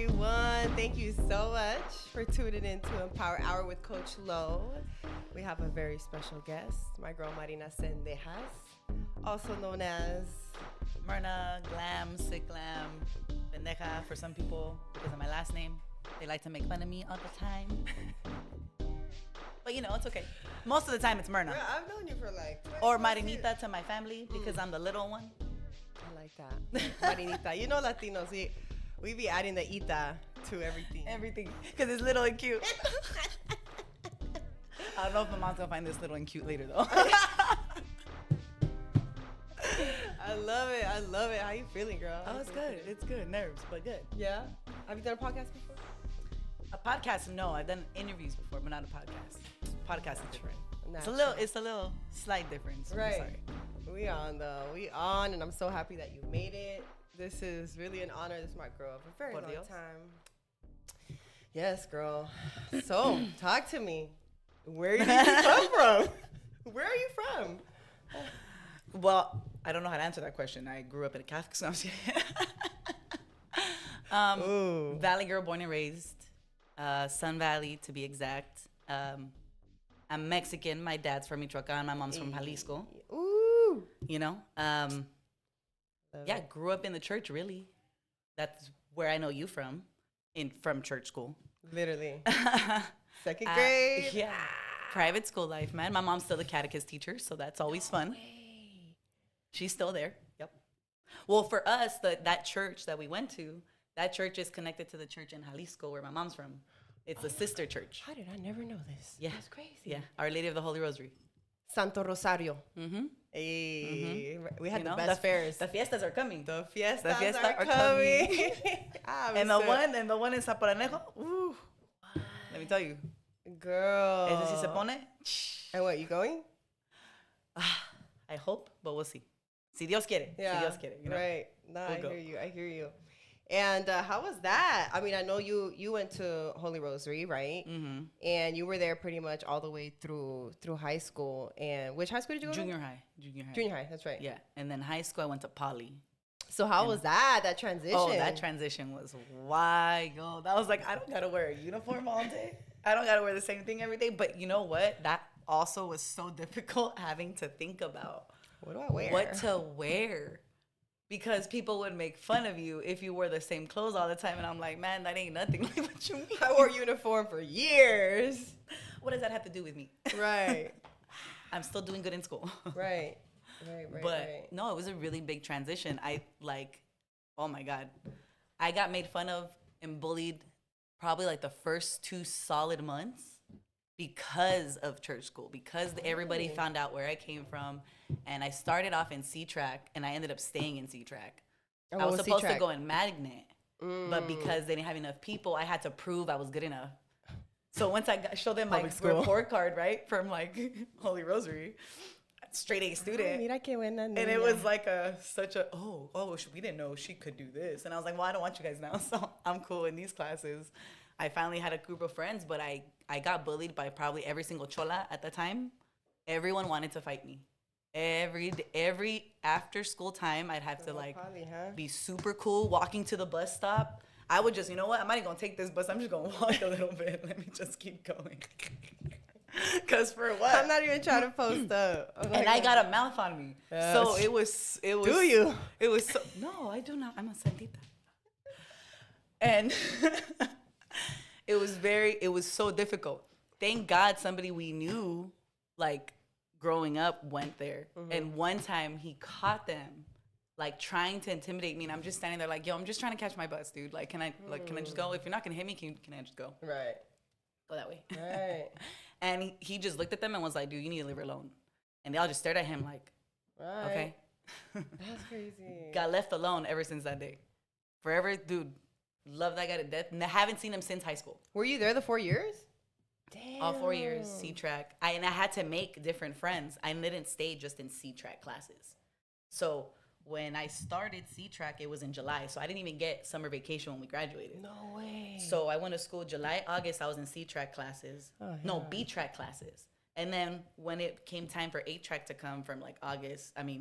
everyone. Thank you so much for tuning in to Empower Hour with Coach Lo. We have a very special guest, my girl Marina Zendejas, also known as Marina, Glam, Sick Glam, Zendeja for some people because of my last name. They like to make fun of me all the time. But you know, it's okay. Most of the time it's Myrna. Girl, I've known you for like 20 Or plus Marinita years. to my family because I'm the little one. I like that. Marinita. You know Latinos, we be adding the ita to everything. Everything. Because it's little and cute. I don't know if my mom's going to find this little and cute later though. I love it. I love it. How you feeling, girl? Oh, it's good. It's good. Nerves, but good. Yeah? Have you done a podcast before? A podcast, no. I've done interviews before, but not a podcast. Podcast is different. Natural. It's a little slight difference. Right. I'm sorry. We on though. We on, and I'm so happy that you made it. This is really an honor. This is my girl of a very Por long Dios. time. Yes, girl. So, talk to me. Where did you come from? Where are you from? Well, I don't know how to answer that question. I grew up in a Catholic school. Ooh. Valley girl, born and raised. Sun Valley, to be exact. I'm Mexican. My dad's from Michoacan. My mom's from Jalisco. Ooh. You know? Love Yeah, it. grew up in the church, really. That's where I know you from church school. Literally. Second grade. Yeah. Private school life, man. My mom's still a catechist teacher, so that's always fun. She's still there. Yep. Well, for us, that church that we went to, that church is connected to the church in Jalisco where my mom's from. It's a sister church. How did I never know this? Yeah. That's crazy. Yeah. Our Lady of the Holy Rosary. Santo Rosario. Mm-hmm. Hey. We had You the know, best fairs. The fiestas are coming. The fiestas fiestas are are coming. And the one in Zaporanejo, ooh, let me tell you. Girl. Ese si se pone. And what, you going? I hope, but we'll see. Si Dios quiere. Yeah. Si Dios quiere. You know? Right. No, We'll I go. hear you. I hear you. And how was that? I mean, I know you went to Holy Rosary, right? Mm-hmm. And you were there pretty much all the way through high school. And which high school did you go to? Junior high. Junior high, that's right. Yeah. And then high school, I went to Poly. So how was that transition? Oh, that transition was wild. I was like, I don't got to wear a uniform all day. I don't got to wear the same thing every day. But you know what? That also was so difficult having to think about What do I wear? what to wear. Because people would make fun of you if you wore the same clothes all the time. And I'm like, man, that ain't nothing. Like, what you mean? I wore uniform for years. What does that have to do with me? Right. I'm still doing good in school. Right. Right. No, it was a really big transition. Oh my God. I got made fun of and bullied probably like the first 2 solid months because of church school, because everybody found out where I came from. And I started off in C-Track and I ended up staying in C-Track. And I what was was supposed to C-Track? go in Magnet, but because they didn't have enough people, I had to prove I was good enough. So once I showed them my Public school. report card, right, from like Holy Rosary, straight A student. Mira qué buena And niña. it was like we didn't know she could do this. And I was like, well, I don't want you guys now, so I'm cool in these classes. I finally had a group of friends, but I got bullied by probably every single chola at the time. Everyone wanted to fight me. Every after school time, I'd have to Probably, huh? be super cool, walking to the bus stop. I would just, you know what? I'm not even going to take this bus. I'm just going to walk a little bit. Let me just keep going. Because for what? I'm not even trying to post up. And I got a mouth on me. Yes. So it was. Do you? It was so. No, I do not. I'm a santita. And it was so difficult. Thank God somebody we knew, like, growing up went there. Mm-hmm. And one time he caught them, like, trying to intimidate me. And I'm just standing there like, yo, I'm just trying to catch my bus, dude. Like, can I just go? If you're not going to hit me, can I just go? Right. Go that way. Right. And he just looked at them and was like, dude, you need to leave her alone. And they all just stared at him like, Right. okay. That's crazy. Got left alone ever since that day. Forever, dude. Love that guy to death. And I haven't seen him since high school. Were you there the 4 years? Damn. All 4 years, C-Track. And I had to make different friends. I didn't stay just in C-Track classes. So when I started C-Track, it was in July. So I didn't even get summer vacation when we graduated. No way. So I went to school July, August. I was in C-Track classes. Oh, No, yeah. B-Track classes. And then when it came time for 8-track to come from like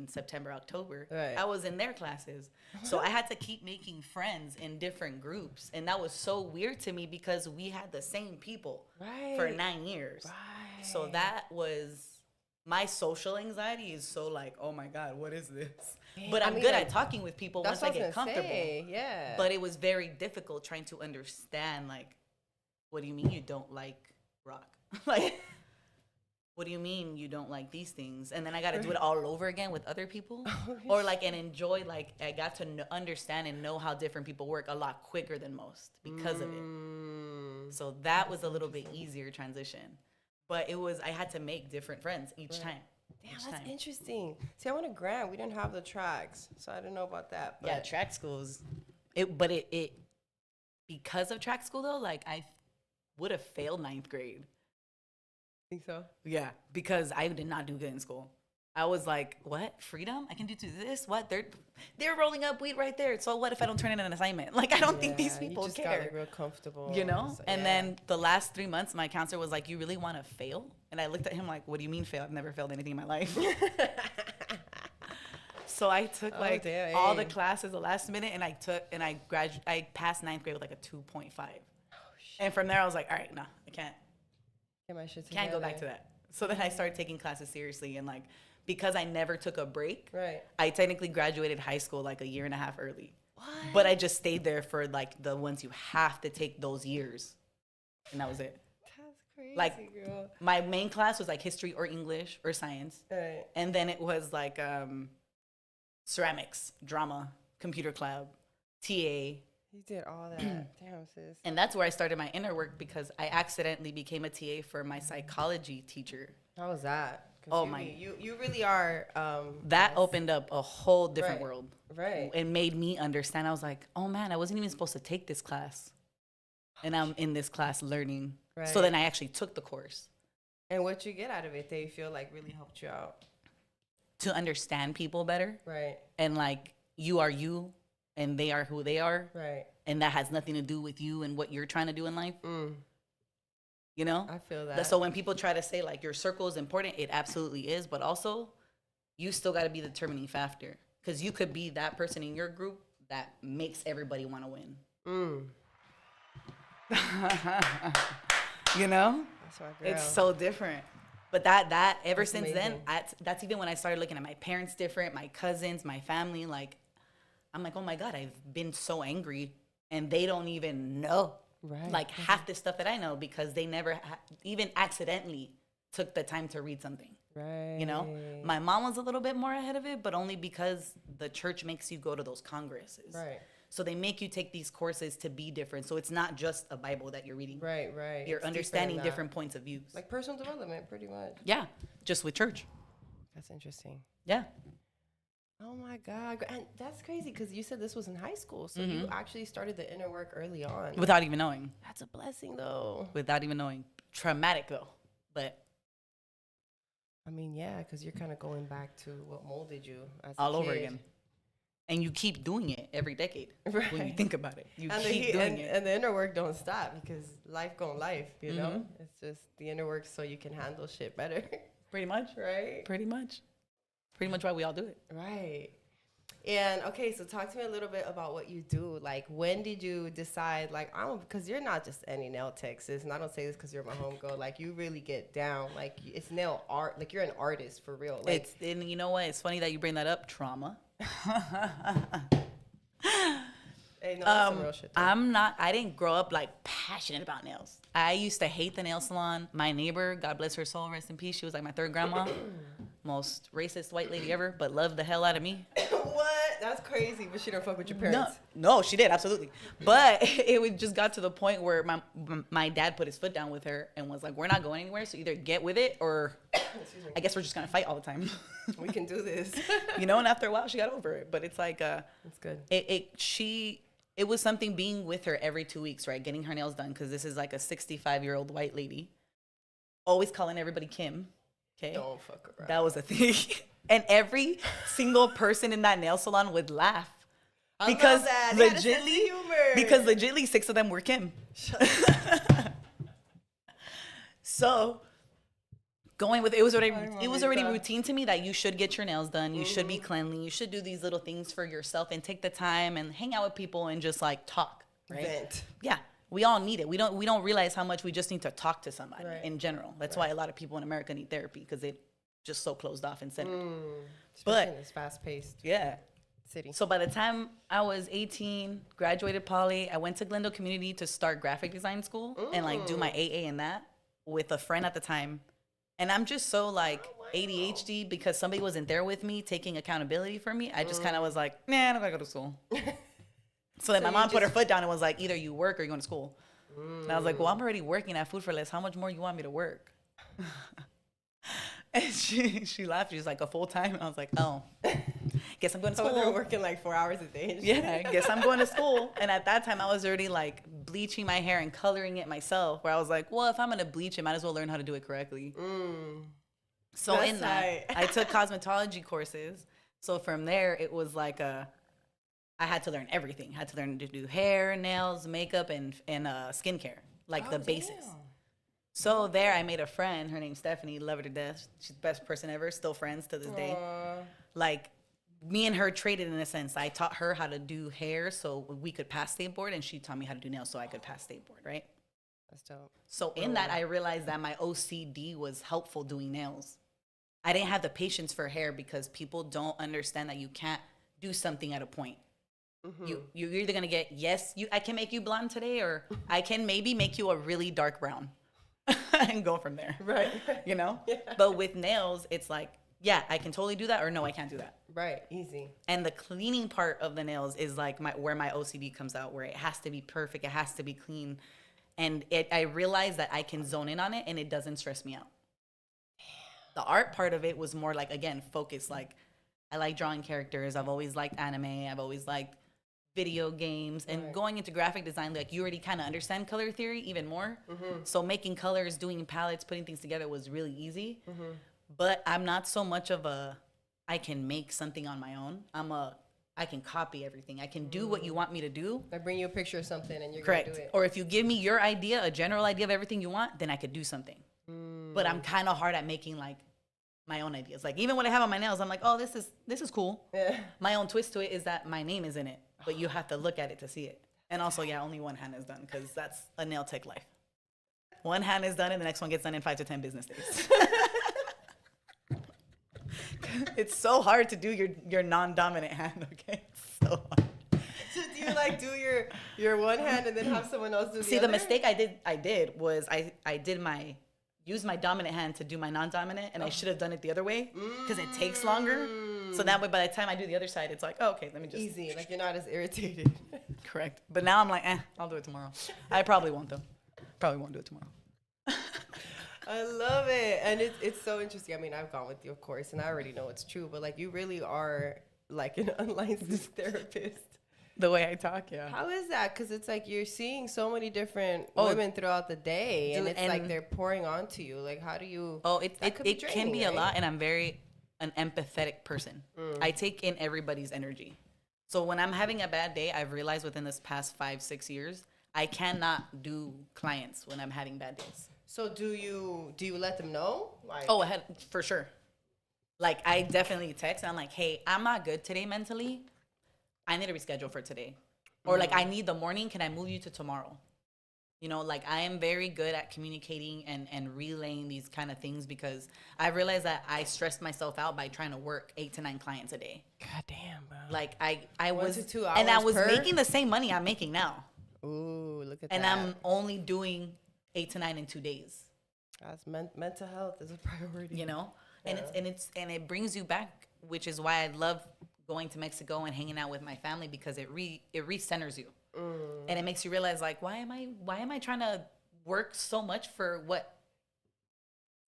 September, October, right. I was in their classes. So I had to keep making friends in different groups. And that was so weird to me because we had the same people for 9 years. Right. So that was, my social anxiety is so like, oh my God, what is this? But I'm good at talking with people once I get comfortable. Yeah. But it was very difficult trying to understand, like, what do you mean you don't like rock? Like, what do you mean you don't like these things? And then I got to do it all over again with other people, or like, and enjoy, like, I got to understand and know how different people work a lot quicker than most because of it. So that was a little bit easier transition, but I had to make different friends each time. Damn, that's interesting. See, I went to Grant. We didn't have the tracks, so I didn't know about that. But. Yeah, track schools. Because of track school though, like I would have failed 9th grade. Think so? Yeah, because I did not do good in school. I was like, what? Freedom? I can do this? What? They're rolling up weed right there. So what if I don't turn in an assignment? Like, I don't think these people you just care. Got, like, real comfortable. You know? So, and then the last 3 months, my counselor was like, you really want to fail? And I looked at him like, what do you mean fail? I've never failed anything in my life. So I took all the classes the last minute, and I passed 9th grade with like a 2.5. Oh, shit. And from there, I was like, all right, no, I can't. Get my shit together. Can't go back to that. So then I started taking classes seriously, and like, because I never took a break, I technically graduated high school like a year and a half early. What? But I just stayed there for like the ones you have to take those years, and that was it. That's crazy, like, girl. My main class was like history or English or science, and then it was like ceramics, drama, computer club, TA. You did all that. Damn, sis. And that's where I started my inner work because I accidentally became a TA for my psychology teacher. How was that? Oh you really are. That opened up a whole different world. Right. It made me understand. I was like, oh man, I wasn't even supposed to take this class. And I'm in this class learning. Right. So then I actually took the course. And what you get out of it, they feel like really helped you out? To understand people better. Right. And like, you are you and they are who they are. Right. And that has nothing to do with you and what you're trying to do in life. You know? I feel that. So when people try to say like your circle is important, it absolutely is. But also, you still got to be the determining factor. Because you could be that person in your group that makes everybody want to win. You know? That's my girl. It's so different. But that ever That's since amazing. then, that's even when I started looking at my parents different, my cousins, my family. Like, I'm like, oh my God, I've been so angry and they don't even know. Right. Like half the stuff that I know because they never even accidentally took the time to read something. Right. You know, my mom was a little bit more ahead of it, but only because the church makes you go to those congresses. Right. So they make you take these courses to be different. So it's not just a Bible that you're reading. Right. You're It's understanding different points of views. Like personal development, pretty much. Yeah. Just with church. That's interesting. Yeah. Oh my God. And that's crazy because you said this was in high school. So you actually started the inner work early on. Without even knowing. That's a blessing though. Without even knowing. Traumatic though. But I mean, yeah, because you're kind of going back to what molded you as a all kid. over again. And you keep doing it every decade. Right. When you think about it. You and keep doing it. And the inner work don't stop because life gon' life, you know? It's just the inner work so you can handle shit better. Pretty much. Right? Pretty much. Pretty much why we all do it. Right. And okay, so talk to me a little bit about what you do. Like, when did you decide, like, because you're not just any nail tech, sis, and I don't say this because you're my homegirl. Like, you really get down. Like, it's nail art. Like, you're an artist for real. Like, And you know what? It's funny that you bring that up. Trauma. Hey, no, that's some real shit, though. I didn't grow up like passionate about nails. I used to hate the nail salon. My neighbor, God bless her soul, rest in peace. She was like my third grandma. Most racist white lady ever, but loved the hell out of me. What? That's crazy, but she don't fuck with your parents. No, she did, absolutely. But it just got to the point where my dad put his foot down with her and was like, we're not going anywhere, so either get with it or I guess we're just going to fight all the time. We can do this. You know, and after a while, she got over it. But it's like, it's good. It was something being with her every 2 weeks, right? Getting her nails done, because this is like a 65-year-old white lady. Always calling everybody Kim. Okay? Don't fuck around. That was a thing. And every single person in that nail salon would laugh. Because legitly 6 of them were Kim. So going with it was already Ay, it was already mamita. routine to me that you should get your nails done, you should be cleanly, you should do these little things for yourself and take the time and hang out with people and just like talk, right? Vent. Yeah, we all need it. We don't realize how much we just need to talk to somebody Right. in general. That's why a lot of people in America need therapy, because they just so closed off and centered. Especially But in this fast-paced yeah. city. So by the time I was 18, graduated poly, I went to Glendale Community to start graphic design school and like do my AA in that with a friend at the time. And I'm just so like ADHD because somebody wasn't there with me taking accountability for me. I just kind of was like, nah, I'm not gonna go to school. So then my mom put her foot down and was like, either you work or you're going to school. And I was like, well, I'm already working at Food for Less. How much more you want me to work? And she laughed. She was like, a full time? And I was like, oh, guess I'm going to So they're school. working like 4 hours a day. Yeah, I guess I'm going to school. And at that time, I was already like bleaching my hair and coloring it myself, where I was like, well, if I'm going to bleach it, might as well learn how to do it correctly. So That's in that, right. I took cosmetology courses. So from there, it was like I had to learn everything. I had to learn to do hair, nails, makeup, and skincare, like the basis. Damn. So there, I made a friend. Her name's Stephanie. Love her to death. She's the best person ever. Still friends to this day. Like, me and her traded in a sense. I taught her how to do hair so we could pass state board, and she taught me how to do nails so I could pass state board, right? That's dope. So in that, I realized that my OCD was helpful doing nails. I didn't have the patience for hair because people don't understand that you can't do something at a point. You're either gonna get, I can make you blonde today, or I can maybe make you a really dark brown and go from there. Right. You know? Yeah. But with nails, it's like, yeah, I can totally do that, or no, I can't do that. Right. Easy. And the cleaning part of the nails is like where my OCD comes out, where it has to be perfect, it has to be clean. And I realized that I can zone in on it and it doesn't stress me out. The art part of it was more like, again, focus. Like, I like drawing characters. I've always liked anime. I've always liked video games. And going into graphic design, like, you already kind of understand color theory even more. So making colors, doing palettes, putting things together was really easy. But I'm not so much of I can make something on my own. I can copy everything. I can do what you want me to do. I bring you a picture of something and you're Correct. gonna do it. Or if you give me your idea, a general idea of everything you want, then I could do something. But I'm kind of hard at making like my own ideas. Like, even when I have on my nails, I'm like, oh, this is cool. Yeah. My own twist to it is that my name is in it, but you have to look at it to see it. And also, yeah, only one hand is done, because that's a nail tech life. One hand is done and the next one gets done in 5 to 10 business days. It's so hard to do your non-dominant hand, okay? It's so hard. So do you like do your one hand and then have someone else do the See, other? the mistake I did was I used my dominant hand to do my non-dominant, and I should have done it the other way, because it takes longer. So that way, by the time I do the other side, it's like, oh, okay, let me just. Easy, like you're not as irritated. Correct. But now I'm like, I'll do it tomorrow. I probably won't, though. Probably won't do it tomorrow. I love it. And it's so interesting. I mean, I've gone with you, of course, and I already know it's true, but like, you really are like an unlicensed therapist. The way I talk, yeah. How is that? Because it's like you're seeing so many different Oh, women throughout the day, and dude, it's like and- they're pouring onto you. Like, how do you? Oh, it that could be can draining, be a right? lot, and I'm very an empathetic person. I take in everybody's energy. So when I'm having a bad day, I've realized within this past 5-6 years, I cannot do clients when I'm having bad days. So do you let them know? Like, Oh, ahead for sure. Like, I definitely text and I'm like, hey, I'm not good today mentally. I need to reschedule for today. Or like, I need the morning. Can I move you to tomorrow? You know, like, I am very good at communicating and relaying these kind of things, because I realized that I stressed myself out by trying to work 8 to 9 clients a day. God damn, bro. Like, I 1 was, to 2 and I hours was per? making the same money I'm making now. Ooh, look at And that. I'm only doing 8 to 9 in 2 days. That's mental health is a priority. You know, and it brings you back, which is why I love going to Mexico and hanging out with my family, because it recenters you, and it makes you realize, like, why am I trying to work so much for what?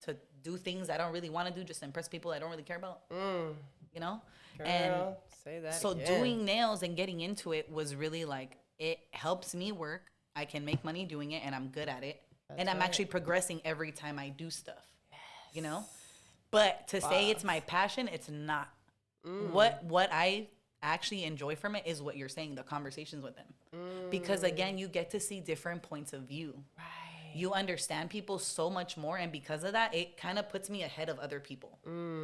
To do things I don't really want to do, just to impress people I don't really care about. You know, and Girl, say that so again. doing nails and getting into it was really like, it helps me work. I can make money doing it, and I'm good at it. And I'm right. actually progressing every time I do stuff, you know? But to say it's my passion, it's not. What I actually enjoy from it is what you're saying, the conversations with them. Because again, you get to see different points of view. Right. You understand people so much more. And because of that, it kind of puts me ahead of other people.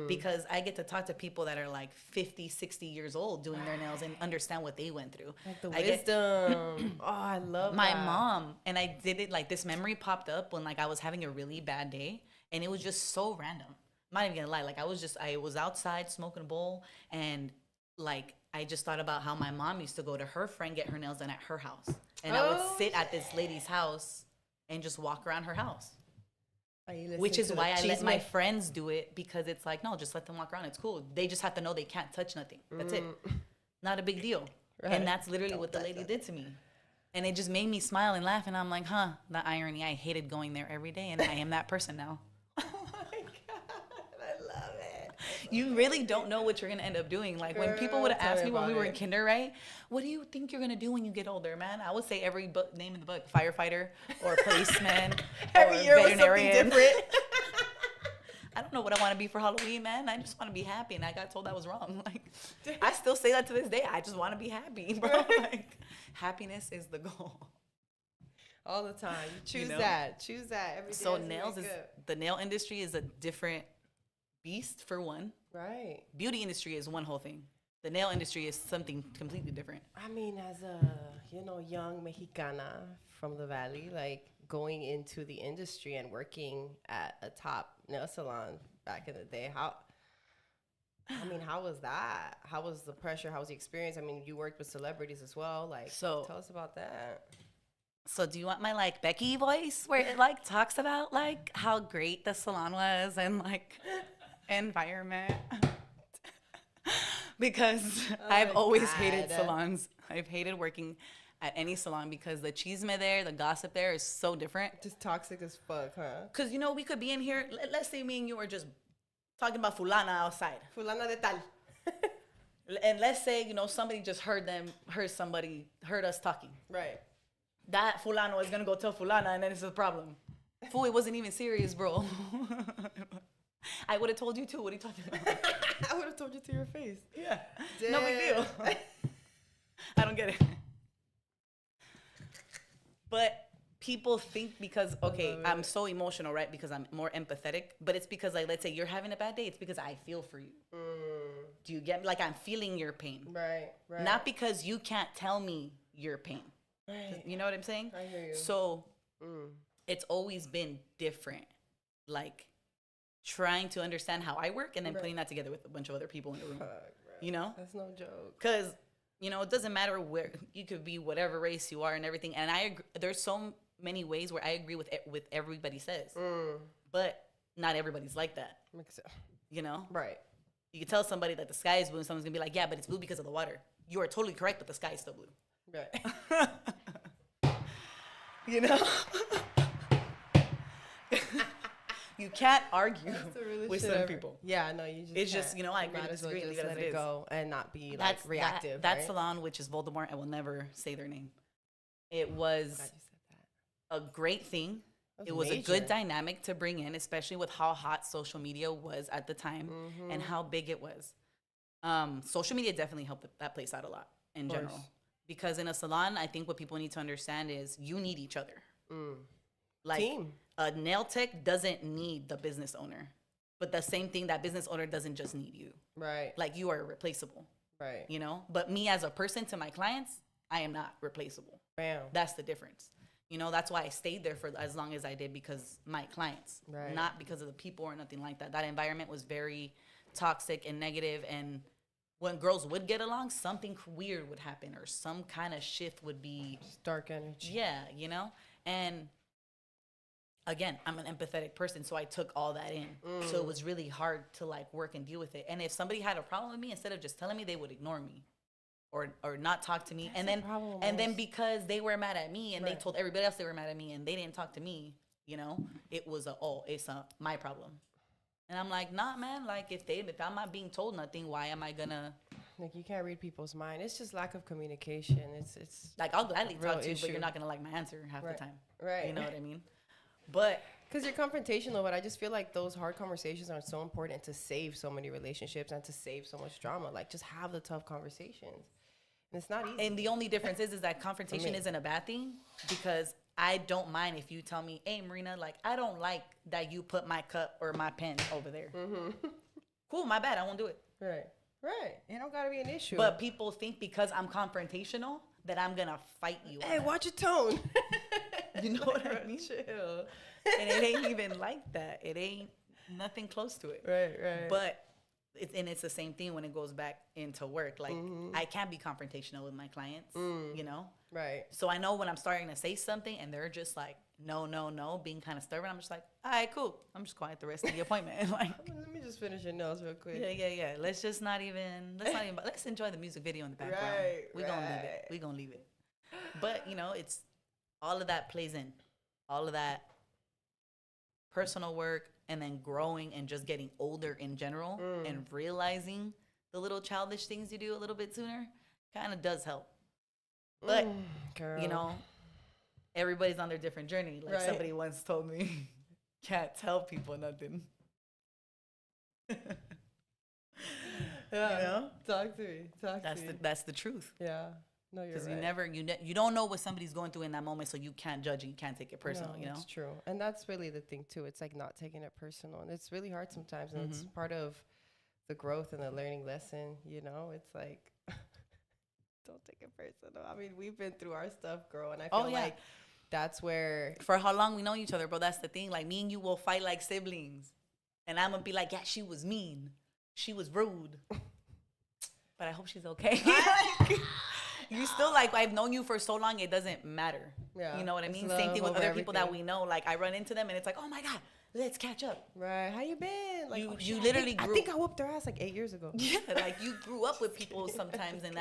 Because I get to talk to people that are like 50, 60 years old doing their nails and understand what they went through. Like the wisdom. Oh, I love my that. mom, and I did it, like this memory popped up when like I was having a really bad day, and it was just so random. I'm not even gonna lie. Like I was outside smoking a bowl, and like I just thought about how my mom used to go to her friend, get her nails done at her house. And I would sit at this lady's house and just walk around her house. Which is why I let my friends do it, because it's like, no, just let them walk around. It's cool. They just have to know they can't touch nothing. That's it. Not a big deal. Right. And that's literally what the lady did to me. And it just made me smile and laugh. And I'm like, huh, the irony. I hated going there every day, and I am that person now. Oh my God, I love it. You really don't know what you're going to end up doing. Like, when people would have asked me when we were in kinder, right? What do you think you're going to do when you get older, man? I would say every name in the book: firefighter or policeman every or year veterinarian. Was something different. I don't know what I want to be for Halloween, man. I just want to be happy, and I got told I was wrong. Like, I still say that to this day. I just want to be happy, bro. Like, happiness is the goal. All the time. Choose that. Choose that every day. So the nail industry is a different beast, for one. Right. Beauty industry is one whole thing. The nail industry is something completely different. I mean, as a, young Mexicana from the Valley, like going into the industry and working at a top nail salon back in the day, how was that? How was the pressure? How was the experience? I mean, you worked with celebrities as well. Like, so tell us about that. So do you want my like Becky voice where it like talks about like how great the salon was and like environment? Because I've always hated salons. I've hated working at any salon because the chisme there, the gossip there is so different. Just toxic as fuck, huh? Because, we could be in here. Let's say me and you are just talking about fulana outside. Fulana de tal. And let's say, somebody just heard us talking. Right. That fulano is going to go tell fulana, and then it's a problem. Fool, it wasn't even serious, bro. I would have told you too. What are you talking about? I would have told you to your face. Yeah. Damn. No big deal. I don't get it. But people think because, I'm so emotional, right? Because I'm more empathetic. But it's because, like, let's say you're having a bad day. It's because I feel for you. Do you get me? Like, I'm feeling your pain. Right. Not because you can't tell me your pain. Right. You know what I'm saying? I hear you. So it's always been different. Like, trying to understand how I work and then putting that together with a bunch of other people in the room. That's no joke. Because, it doesn't matter where you could be, whatever race you are and everything. And I agree, there's so many ways where I agree with everybody says. But not everybody's like that. Right. You can tell somebody that the sky is blue and someone's going to be like, yeah, but it's blue because of the water. You are totally correct, but the sky is still blue. Right. You can't argue with some people. Yeah, no, you just it's just, I agree to disagree and leave it as it is. Go and not be like reactive. That salon, which is Voldemort, I will never say their name. It was a great thing. It was a good dynamic to bring in, especially with how hot social media was at the time and how big it was. Social media definitely helped that place out a lot in general. Because in a salon, I think what people need to understand is you need each other. Like, team. A nail tech doesn't need the business owner. But the same thing, that business owner doesn't just need you. Right. Like, you are replaceable. Right. But me as a person to my clients, I am not replaceable. Bam. That's the difference. That's why I stayed there for as long as I did, because my clients, not because of the people or nothing like that. That environment was very toxic and negative, and when girls would get along, something weird would happen or some kind of shift would be. Just dark energy. Yeah, and again, I'm an empathetic person, so I took all that in. So it was really hard to like work and deal with it. And if somebody had a problem with me, instead of just telling me, they would ignore me. Or not talk to me. That's and then because they were mad at me and they told everybody else they were mad at me and they didn't talk to me, it was it's my problem. And I'm like, nah, man, like if I'm not being told nothing, why am I gonna? Like, you can't read people's mind. It's just lack of communication. It's like, I'll gladly talk to you, but you're not gonna like my answer half the time. Right. You know what I mean? But because you're confrontational, but I just feel like those hard conversations are so important to save so many relationships and to save so much drama. Like, just have the tough conversations. And it's not easy. And the only difference is that confrontation isn't a bad thing, because I don't mind if you tell me, hey, Marina, like, I don't like that you put my cup or my pen over there. Cool, my bad. I won't do it. Right. It don't gotta be an issue. But people think because I'm confrontational that I'm gonna fight you. Hey, watch your tone. You know what I mean? Chill. And it ain't even like that. It ain't nothing close to it. Right. But it's the same thing when it goes back into work. Like, I can't be confrontational with my clients, you know? Right. So I know when I'm starting to say something and they're just like, no, being kind of stubborn, I'm just like, all right, cool. I'm just quiet the rest of the appointment. Like, Let me just finish your nails real quick. yeah. Let's enjoy the music video in the background. We gonna leave it. But, you know, it's all of that plays in. All of that personal work and then growing and just getting older in general and realizing the little childish things you do a little bit sooner kind of does help. But, you know, everybody's on their different journey. Like somebody once told me, can't tell people nothing. Yeah. You know? Talk to me. That's the truth. Yeah. No, you're right. Because you don't know what somebody's going through in that moment, so you can't judge and you can't take it personal, you know? It's true. And that's really the thing, too. It's like not taking it personal. And it's really hard sometimes. And it's part of the growth and the learning lesson, you know? It's like, don't take it personal. I mean, we've been through our stuff, girl. And I feel like that's where... For how long we know each other, bro, that's the thing. Like, me and you will fight like siblings. And I'm going to be like, yeah, she was mean. She was rude. But I hope she's okay. You still, like, I've known you for so long, it doesn't matter. Yeah. You know what I mean? Same thing with other people that we know. Like, I run into them, and it's like, oh, my God, let's catch up. Right. How you been? Like, you literally grew... I think I whooped their ass, like, 8 years ago. Yeah, like, you grew up with people sometimes, and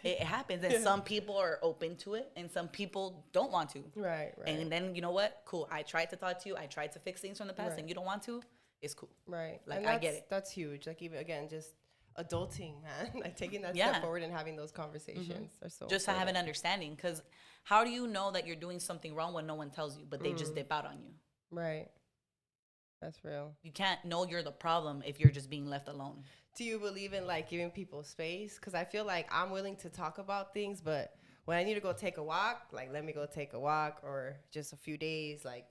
it happens. And some people are open to it, and some people don't want to. Right. And then, you know what? Cool. I tried to talk to you. I tried to fix things from the past, and you don't want to. It's cool. Right. Like, I get it. That's huge. Like, even, again, just... adulting, man. Like taking that step forward and having those conversations are so just important. To have an understanding, because how do you know that you're doing something wrong when no one tells you, but they just dip out on you? Right. That's real. You can't know you're the problem if you're just being left alone. Do you believe in like giving people space? Because I feel like I'm willing to talk about things, but when I need to go take a walk, like let me go take a walk, or just a few days, like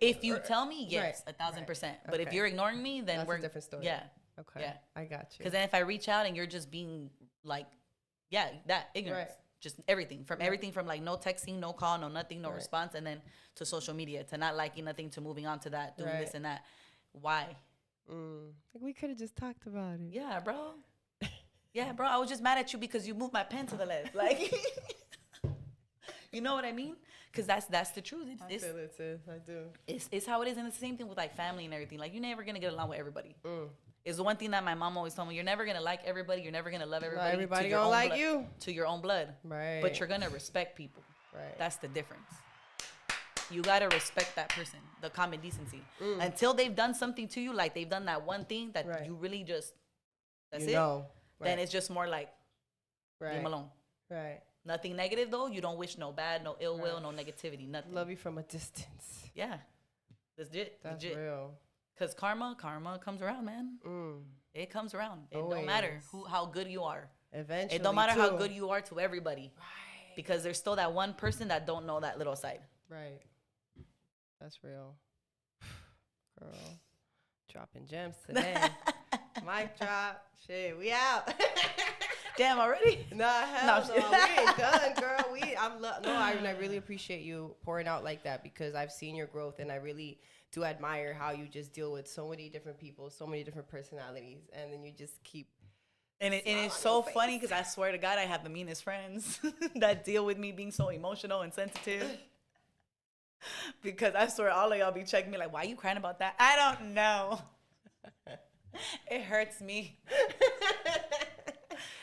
if you tell me, yes, 1,000%. But if you're ignoring me, then that's a different story. Yeah. Okay. Yeah. I got you. Because then if I reach out and you're just being like, that ignorance, just everything from like no texting, no call, no nothing, no response, and then to social media, to not liking nothing, to moving on to that, doing this and that. Why? Like we could have just talked about it. Yeah, bro. Yeah, bro. I was just mad at you because you moved my pen to the left. Like, you know what I mean? Because that's the truth. I feel it, sis. I do. It's how it is, and it's the same thing with like family and everything. Like you're never gonna get along with everybody. It's the one thing that my mom always told me. You're never gonna like everybody. You're never gonna love everybody. Not everybody gonna like you. To your own blood. Right. But you're gonna respect people. Right. That's the difference. You gotta respect that person. The common decency. Until they've done something to you, like they've done that one thing that you really just, that's it. Then it's just more like, leave them alone. Right. Nothing negative though. You don't wish no bad, no ill will, no negativity, nothing. Love you from a distance. Yeah. That's legit. That's real. Because karma comes around, man. It comes around. It don't matter how good you are. Eventually, it don't matter how good you are to everybody. Right. Because there's still that one person that don't know that little side. Right. That's real. Girl, dropping gems today. Mic drop. Shit, we out. Damn, already? Nah, hell no. We ain't done, girl. I really appreciate you pouring out like that, because I've seen your growth, and I really do admire how you just deal with so many different people, so many different personalities, and then you just keep. And it's so funny because I swear to God, I have the meanest friends that deal with me being so emotional and sensitive. Because I swear all of y'all be checking me like, why are you crying about that? I don't know. It hurts me.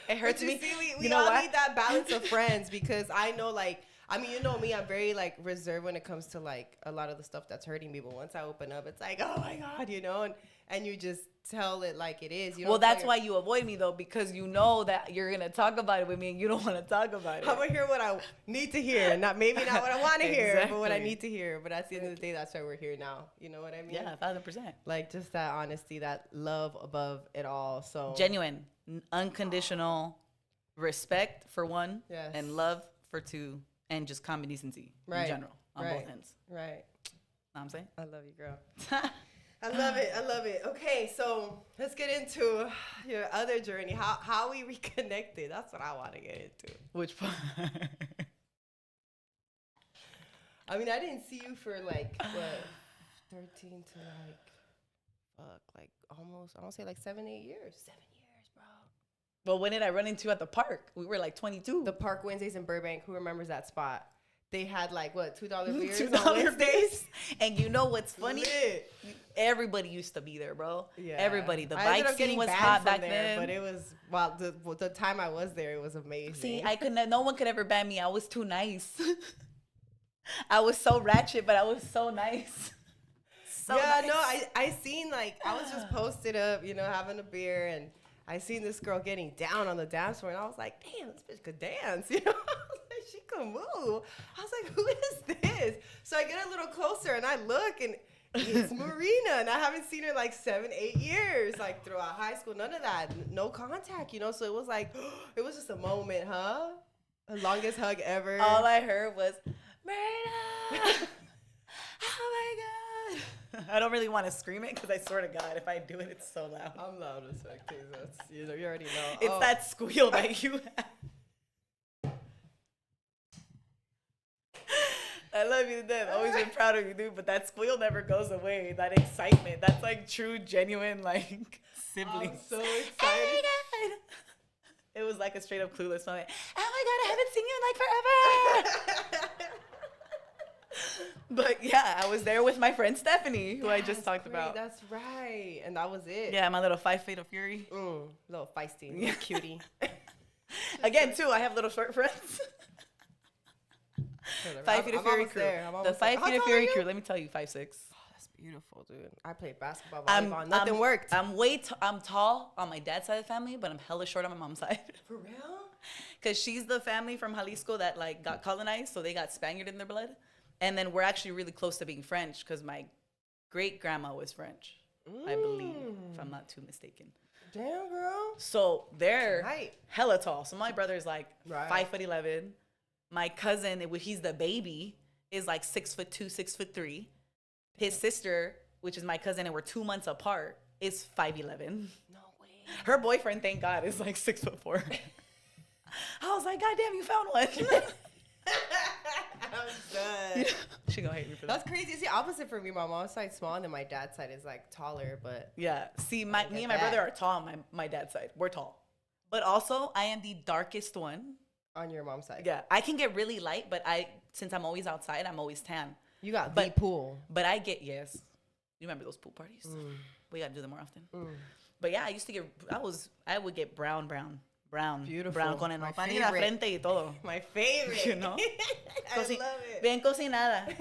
It hurts me. See, we all need that balance of friends, because I know, like, I mean, you know me, I'm very, like, reserved when it comes to, like, a lot of the stuff that's hurting me. But once I open up, it's like, oh, my God, you know? And you just tell it like it is. Well, that's why you avoid me, though, because you know that you're going to talk about it with me and you don't want to talk about it. I'm going to hear what I need to hear. Maybe not what I want to hear, but what I need to hear. But at the end of the day, that's why we're here now. You know what I mean? Yeah, 1,000%. Like, just that honesty, that love above it all. So genuine, unconditional respect for one, and love for two. and just common decency right. in general on both ends. Right. Know what I'm saying? I love you, girl. I love it. I love it. Okay, so let's get into your other journey. How we reconnected. That's what I want to get into. Which part? I mean, I didn't see you for like what, 13 to like almost, I don't say like 7, 8 years. 7 years, bro. Well, when did I run into you at the park? We were like 22. The Park Wednesdays in Burbank. Who remembers that spot? They had like what, $2 beers $2 on Wednesdays. And you know what's funny? Lit. Everybody used to be there, bro. Yeah. Everybody. The I bike ended up scene getting was banned hot from back there, then. but it was the time I was there, it was amazing. See, no one could ever ban me. I was too nice. I was so ratchet, but I was so nice. Nice. No, I seen like I was just posted up, having a beer, and I seen this girl getting down on the dance floor, and I was like, damn, this bitch could dance, I was like, she could move. I was like, who is this? So I get a little closer, and I look, and it's Marina, and I haven't seen her like 7, 8 years, like throughout high school, none of that, no contact, So it was like, it was just a moment, huh? The longest hug ever. All I heard was, Marina! Oh my God. I don't really want to scream it because I swear to God, if I do it, it's so loud. I'm loud as fuck too. That's, you already know. It's that squeal that you have. I love you to death. Always been proud of you, dude. But that squeal never goes away. That excitement. That's like true, genuine, like siblings. I'm so excited. Oh my God. It was like a straight up Clueless moment. Oh my God, I haven't seen you in like forever. But yeah, I was there with my friend Stephanie, who I just talked about. That's right. And that was it. Yeah, my little 5 feet of fury. Little feisty, little cutie. Again, too, I have little short friends. 5 feet of fury crew. The 5 feet of fury crew, let me tell you, 5'6". Oh, that's beautiful, dude. I played basketball, volleyball. Nothing worked. I'm tall on my dad's side of the family, but I'm hella short on my mom's side. For real? Because she's the family from Jalisco that like got colonized, so they got Spaniard in their blood. And then we're actually really close to being French because my great-grandma was French, I believe, if I'm not too mistaken. Damn, girl. So they're right. hella tall. So my brother's like 5'11". My cousin, he's the baby, is like 6'2", 6'3". His sister, which is my cousin, and we're 2 months apart, is 5'11". No way. Her boyfriend, thank God, is like 6'4". I was like, God damn, you found one. I'm done. She gonna hate me for that. That's crazy. It's the opposite for me. My mom's side's small, and then my dad's side is like taller. But yeah, see, me and my brother are tall on my dad's side. We're tall, but also I am the darkest one on your mom's side. Yeah, I can get really light, but since I'm always outside, I'm always tan. You got the pool. But I get You remember those pool parties? We gotta do them more often. But yeah, I would get brown. Beautiful. Brown con el My nopal y la frente y todo. My favorite. You know? I love it. Bien cocinada.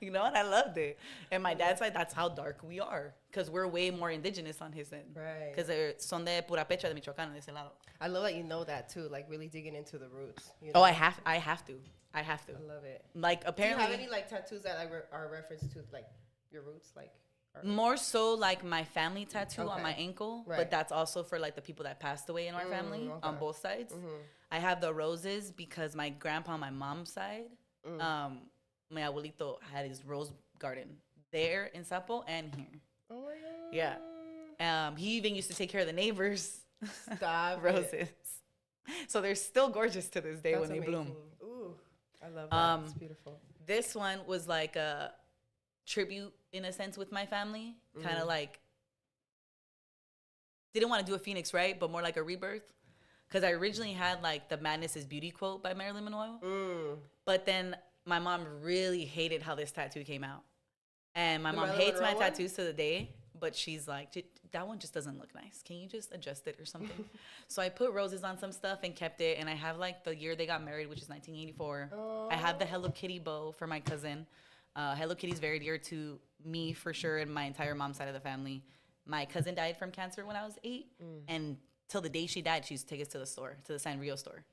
You know, and I loved it. And my dad's side, that's how dark we are. Because we're way more indigenous on his end. Right. Because they're son de pura pecha de Michoacán de ese lado. I love that you know that too, like really digging into the roots. You know? Oh, I have to. I love it. Like apparently. Do you have any like tattoos that are reference to like your roots, like? More so like my family tattoo on my ankle, but that's also for like the people that passed away in our family on both sides. I have the roses because my grandpa on my mom's side, my abuelito had his rose garden there in Sapo and here. Oh my God. Yeah. He even used to take care of the neighbors. Stop roses. It. So they're still gorgeous to this day when they bloom. Ooh, I love that. It's beautiful. This one was like a tribute in a sense with my family, kind of like didn't want to do a phoenix, right, but more like a rebirth, because I originally had like the madness is beauty quote by Marilyn Monroe, but then my mom really hated how this tattoo came out, and my mom hates my tattoos to the day, but she's like, that one just doesn't look nice, can you just adjust it or something? So I put roses on some stuff and kept it, and I have like the year they got married, which is 1984. I have the Hello Kitty bow for my cousin. Hello Kitty's very dear to me for sure and my entire mom's side of the family. My cousin died from cancer when I was 8, and till the day she died, she used to take us to the store, to the Sanrio store,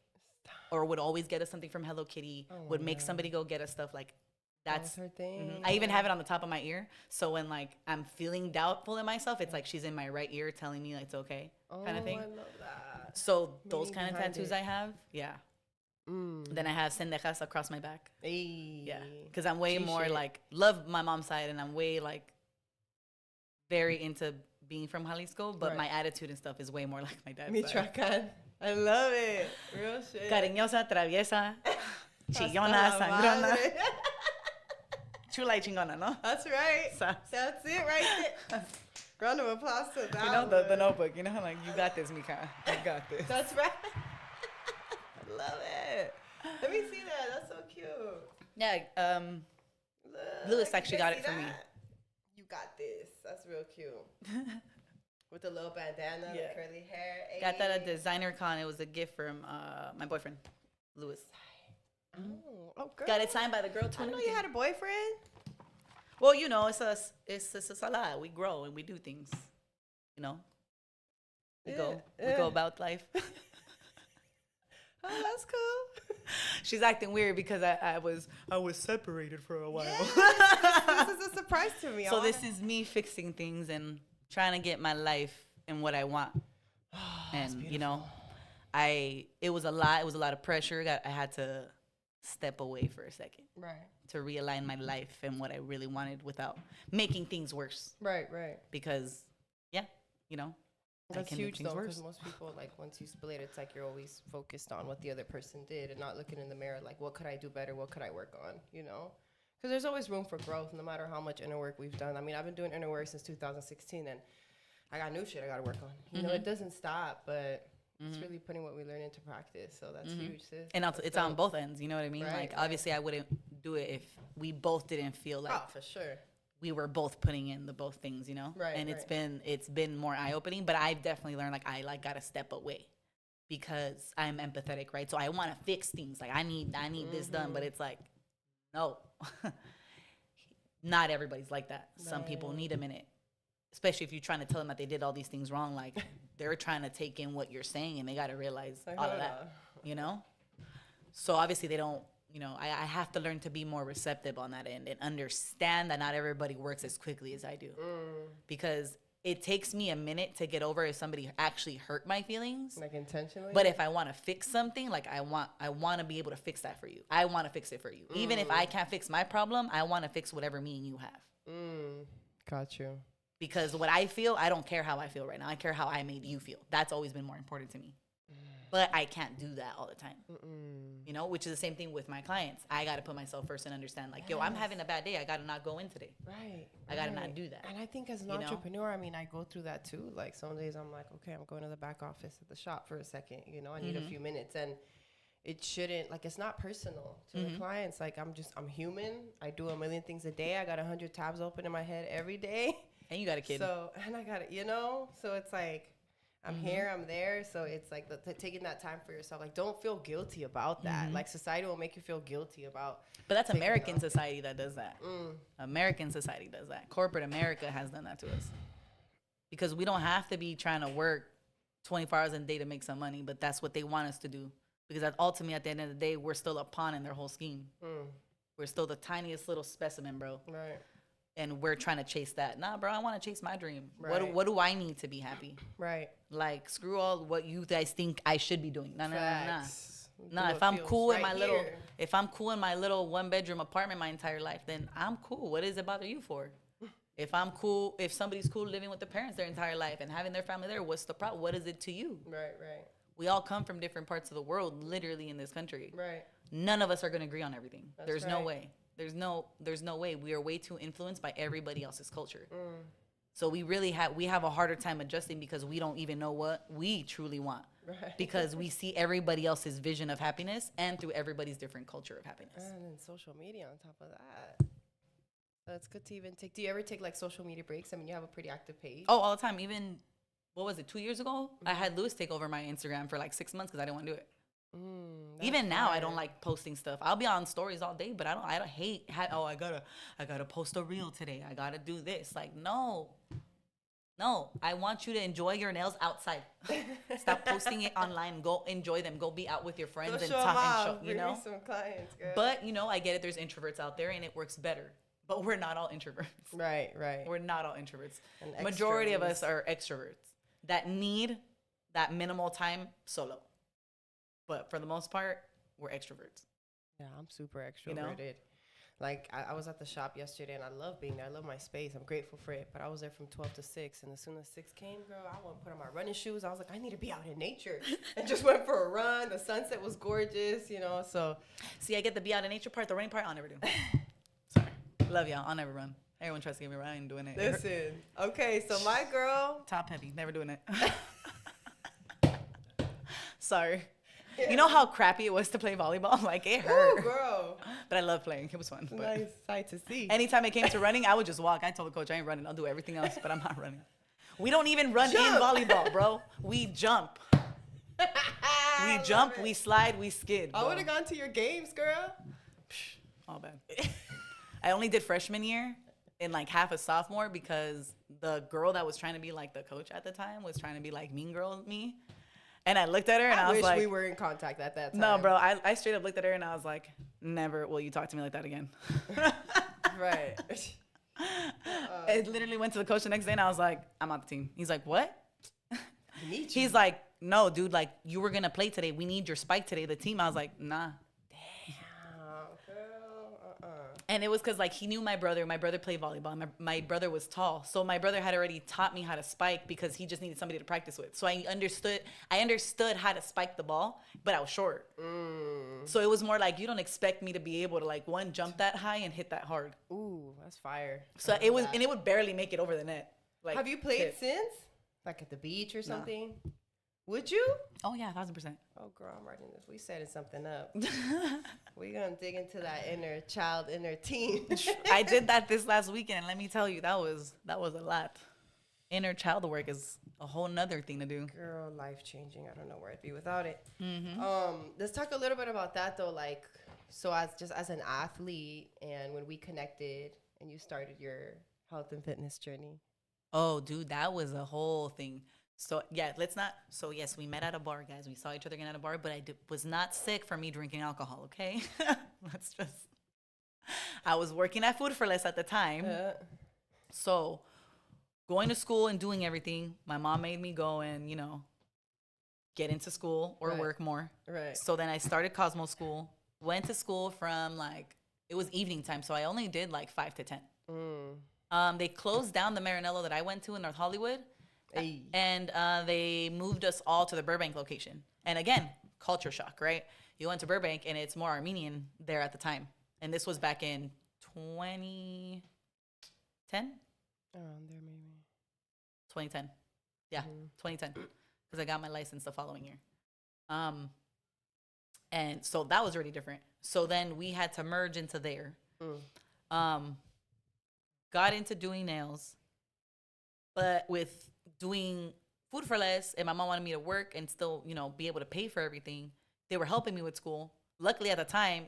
or would always get us something from Hello Kitty. Would make somebody go get us stuff like that's her thing. I even have it on the top of my ear, so when like I'm feeling doubtful in myself, it's like she's in my right ear telling me like it's okay, kind of thing. I love that. So those kind of tattoos I have, yeah. Then I have Zendejas across my back. Hey. Yeah, because I'm way more G-shit. like, love my mom's side, and I'm way like very into being from Jalisco, but Right. my attitude and stuff is way more like my dad's side. Michoacan. I love it. Real shit. Cariñosa, traviesa, Hasta chillona, la sangrona, madre. chula y chingona, no? That's right. So- That's it right there. Round of applause to that You know, the one. Notebook, you know, like, you got this, Mika. You got this. That's right. I love it. Let me see that. That's so cute. Yeah, Look, Lewis you actually can got see it for me. that? You got this. That's real cute. With the little bandana, Yeah. the curly hair. got that at Ayy. Designer Con. It was a gift from my boyfriend, Lewis. Oh, girl. Got it signed by the girl, I too. know you had a boyfriend. Well, you know, it's a salad. We grow and we do things. You know, we go about life. Oh, that's cool. She's acting weird because I was separated for a while. Yeah, this is a surprise to me. So this is me fixing things and trying to get my life and what I want. And you know, it was a lot. It was a lot of pressure. I had to step away for a second right, to realign my life and what I really wanted without making things worse. right. Because yeah, you know, I That's can make huge things though, because worse. most people, like, once you split, it's like you're always focused on what the other person did and not looking in the mirror, like, what could I do better? What could I work on? You know, because there's always room for growth, no matter how much inner work we've done. I mean, I've been doing inner work since 2016, and I got new shit I got to work on. You know, it doesn't stop, but it's really putting what we learn into practice. So that's huge, sis. And That's it's on dope. both ends. You know what I mean? Right, Like right. obviously, I wouldn't do it if we both didn't feel like Oh, for sure. we were both putting in the both things, you know? Right, And right. it's been more eye opening, but I've definitely learned like I like gotta step away because I'm empathetic, right? So I wanna fix things. Like I need this done, but it's like, no. Not everybody's like that. Some people need a minute. Especially if you're trying to tell them that they did all these things wrong, like they're trying to take in what you're saying and they gotta realize Like, all of hold that. on. You know? So obviously they don't, you know, I have to learn to be more receptive on that end and understand that not everybody works as quickly as I do. Because it takes me a minute to get over if somebody actually hurt my feelings. Like intentionally? But if I want to fix something, like I want to be able to fix that for you. I want to fix it for you. Even if I can't fix my problem, I want to fix whatever me and you have. Got you. Because what I feel, I don't care how I feel right now. I care how I made you feel. That's always been more important to me. But I can't do that all the time. You know, which is the same thing with my clients. I got to put myself first and understand, like, yo, I'm having a bad day. I got to not go in today. Right. I got to not do that. And I think as an you know? entrepreneur, I mean, I go through that too. Like some days I'm like, okay, I'm going to the back office at the shop for a second. You know, I need a few minutes. And it shouldn't, like, it's not personal to the clients. Like, I'm human. I do a million things a day. I got 100 tabs open in my head every day. And you got a kid. So, and I got it, you know? So it's like, I'm here, I'm there. So it's like taking that time for yourself. Like, don't feel guilty about that. Like, society will make you feel guilty about. But that's taking American off. society that does that. American society does that. Corporate America has done that to us. Because we don't have to be trying to work 24 hours a day to make some money, but that's what they want us to do. Because ultimately, at the end of the day, we're still a pawn in their whole scheme. We're still the tiniest little specimen, bro. Right. And we're trying to chase that. Nah, bro, I want to chase my dream. Right. What do I need to be happy? Right. Like, screw all what you guys think I should be doing. Nah. Facts. Do Nah, what if I'm feels cool in right my here. little 1-bedroom apartment my entire life, then I'm cool. What does it bother you for? If I'm cool, if somebody's cool living with their parents their entire life and having their family there, what's the problem? What is it to you? Right. We all come from different parts of the world, literally in this country. Right. None of us are going to agree on everything. There's no right. way. There's no way. We are way too influenced by everybody else's culture. So we have a harder time adjusting because we don't even know what we truly want. Right. Because we see everybody else's vision of happiness and through everybody's different culture of happiness. And then social media on top of that. That's good to even take. Do you ever take like social media breaks? I mean, you have a pretty active page. Oh, all the time. Even, what was it, 2 years ago? I had Lewis take over my Instagram for like 6 months because I didn't want to do it. Even now, I don't like posting stuff. I'll be on stories all day, but I don't hate. I gotta post a reel today. I gotta do this. Like, no. I want you to enjoy your nails outside. Stop posting it online. Go enjoy them. Go be out with your friends and talk and show. You know. Some clients, girl. But you know, I get it. There's introverts out there, and it works better. But we're not all introverts. Right. We're not all introverts. And Majority of extrovs. us are extroverts that need that minimal time solo. But for the most part, we're extroverts. Yeah, I'm super extroverted. You know? Like, I was at the shop yesterday, and I love being there. I love my space. I'm grateful for it. But I was there from 12 to 6, and as soon as 6 came, girl, I want to put on my running shoes. I was like, I need to be out in nature. And just went for a run. The sunset was gorgeous, you know, so. See, I get the be out in nature part. The running part, I'll never do. Sorry. Love y'all. I'll never run. Everyone tries to get me right. I ain't doing it. Listen. Okay, so my girl. Top heavy. Never doing it. Sorry. You know how crappy it was to play volleyball? Like, it hurt. Ooh, girl. But I love playing. It was fun. But Nice sight to see. anytime it came to running, I would just walk. I told the coach, I ain't running. I'll do everything else, but I'm not running. We don't even run Jump. in volleyball, bro. We jump. We jump, we slide, we skid. I would have gone to your games, girl. All bad. I only did freshman year and like half a sophomore because the girl that was trying to be like the coach at the time was trying to be like mean girl me. And I looked at her and I was like, I wish we were in contact at that time. no, bro. I straight up looked at her and I was like, never will you talk to me like that again. Right. I literally went to the coach the next day and I was like, I'm on the team. He's like, what? He's like, no, dude, like you were going to play today. We need your spike today. The team. I was like, nah. And it was because, like, he knew my brother. My brother played volleyball. My brother was tall. So my brother had already taught me how to spike because he just needed somebody to practice with. So I understood how to spike the ball, but I was short. So it was more like, you don't expect me to be able to, like, one, jump that high and hit that hard. Ooh, that's fire. So it was, and it would barely make it over the net. Like, have you played since? Like at the beach or something? Nah. Would you? Oh, yeah, 1,000%. Oh, girl, I'm writing this. We setting something up. We're going to dig into that inner child, inner teen. I did that this last weekend, and let me tell you, that was a lot. Inner child work is a whole nother thing to do. Girl, life-changing. I don't know where I'd be without it. Let's talk a little bit about that, though. Like, so as an athlete, and when we connected, and you started your health and fitness journey. Oh, dude, that was a whole thing. So, yeah, so, yes, we met at a bar, guys. We saw each other again at a bar, but I was not sick for me drinking alcohol, okay? I was working at Food for Less at the time. So, going to school and doing everything, my mom made me go and, get into school or work more. Right. So then I started Cosmo School, went to school from, it was evening time, so I only did, 5 to 10. They closed down the Marinello that I went to in North Hollywood. Hey. And they moved us all to the Burbank location. And again, culture shock, right? You went to Burbank, and it's more Armenian there at the time. And this was back in 2010? Around there, maybe. 2010. Yeah, 2010. Because I got my license the following year. And so that was really different. So then we had to merge into there. Got into doing nails. But with doing Food for Less, and my mom wanted me to work and still, be able to pay for everything, they were helping me with school. Luckily, at the time,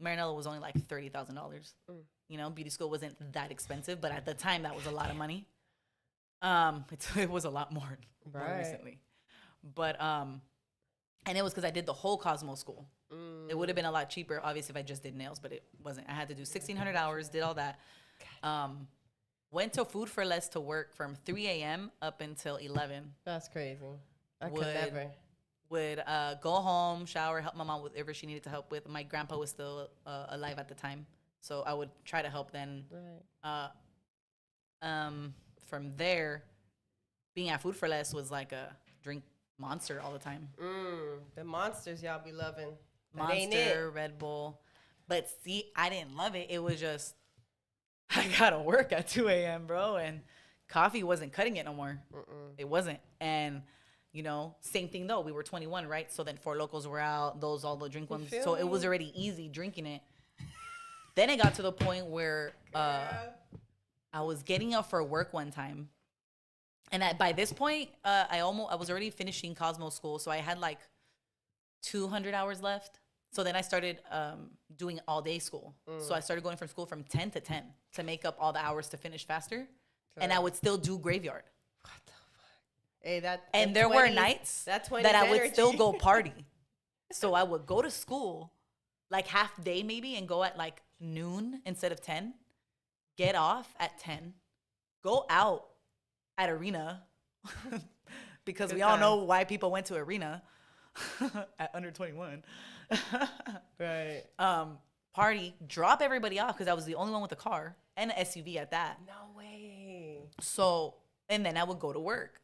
Marinello was only like $30,000. Beauty school wasn't that expensive, but at the time, that was a lot of money. It was a lot more recently. But, and it was because I did the whole Cosmo School. It would have been a lot cheaper, obviously, if I just did nails, but it wasn't. I had to do 1,600 hours, did all that. Went to Food for Less to work from 3 a.m. up until 11. That's crazy. I could never. Would go home, shower, help my mom with whatever she needed to help with. My grandpa was still alive at the time, so I would try to help then. Right. From there, being at Food for Less was like a drink Monster all the time. The Monsters y'all be loving. Monster, Red Bull. But see, I didn't love it. It was just, I gotta work at 2 a.m., bro, and coffee wasn't cutting it no more. It wasn't. And, same thing though. We were 21, right? So then Four Locos were out, all the drink ones. So it was already easy drinking it. Then it got to the point where I was getting up for work one time. And by this point, I was already finishing Cosmo School. So I had like 200 hours left. So then I started doing all-day school. So I started going from school from 10 to 10 to make up all the hours to finish faster. Okay. And I would still do graveyard. What the fuck? Hey, and there were nights that I would still go party. So I would go to school like half day maybe and go at like noon instead of 10. Get off at 10. Go out at Arena because we all know why people went to Arena. at under 21. Right. Party, drop everybody off because I was the only one with a car and an SUV at that. No way. So, and then I would go to work.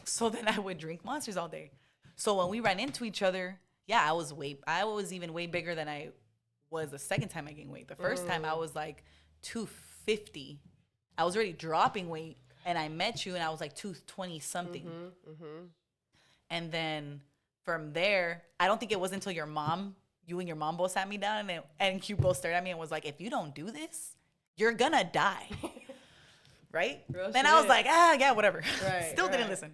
So then I would drink Monsters all day. So when we ran into each other, yeah, I was even way bigger than I was the second time I gained weight. The first time I was like 250. I was already dropping weight, and I met you, and I was like 220 something. And then from there, I don't think it was until you and your mom both sat me down, and you both stared at me and was like, if you don't do this, you're gonna die. Right? And I was like, yeah, whatever. Right, Still didn't listen.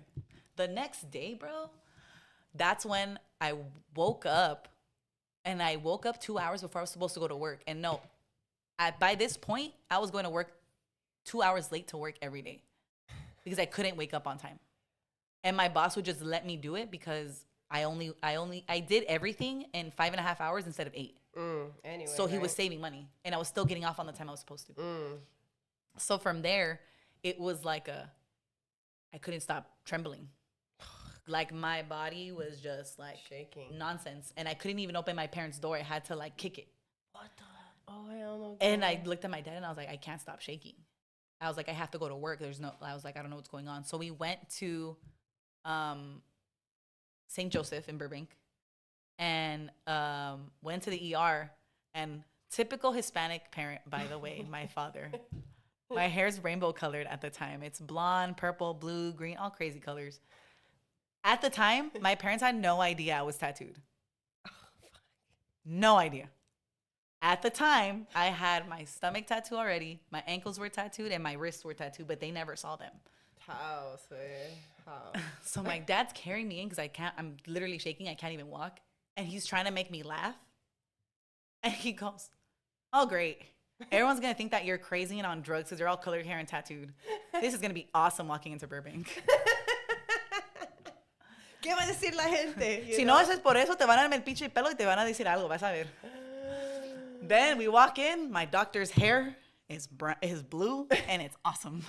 The next day, bro, that's when I woke up, and I woke up 2 hours before I was supposed to go to work. And no, by this point, I was going to work 2 hours late to work every day because I couldn't wake up on time. And my boss would just let me do it because I did everything in 5.5 hours instead of 8. Anyway, so he was saving money, and I was still getting off on the time I was supposed to. So from there, it was like I couldn't stop trembling. Like my body was just like shaking nonsense. And I couldn't even open my parents' door. I had to like kick it. What the? Oh, hell no. And I looked at my dad and I was like, I can't stop shaking. I was like, I have to go to work. I was like, I don't know what's going on. So we went to St. Joseph in Burbank and went to the ER. And typical Hispanic parent, by the way, my father. My hair's rainbow colored at the time. It's blonde, purple, blue, green, all crazy colors. At the time, my parents had no idea I was tattooed. No idea. At the time, I had my stomach tattoo already, my ankles were tattooed, and my wrists were tattooed, but they never saw them. How, sir? How? So my dad's carrying me in because I'm literally shaking. I can't even walk. And he's trying to make me laugh. And he goes, oh, great. Everyone's going to think that you're crazy and on drugs because you're all colored hair and tattooed. This is going to be awesome walking into Burbank. ¿Qué va a decir la gente? Si no, eso es por eso, te van a dar el pinche pelo y te van a decir algo, vas a ver. Then we walk in, my doctor's hair is blue, and it's awesome.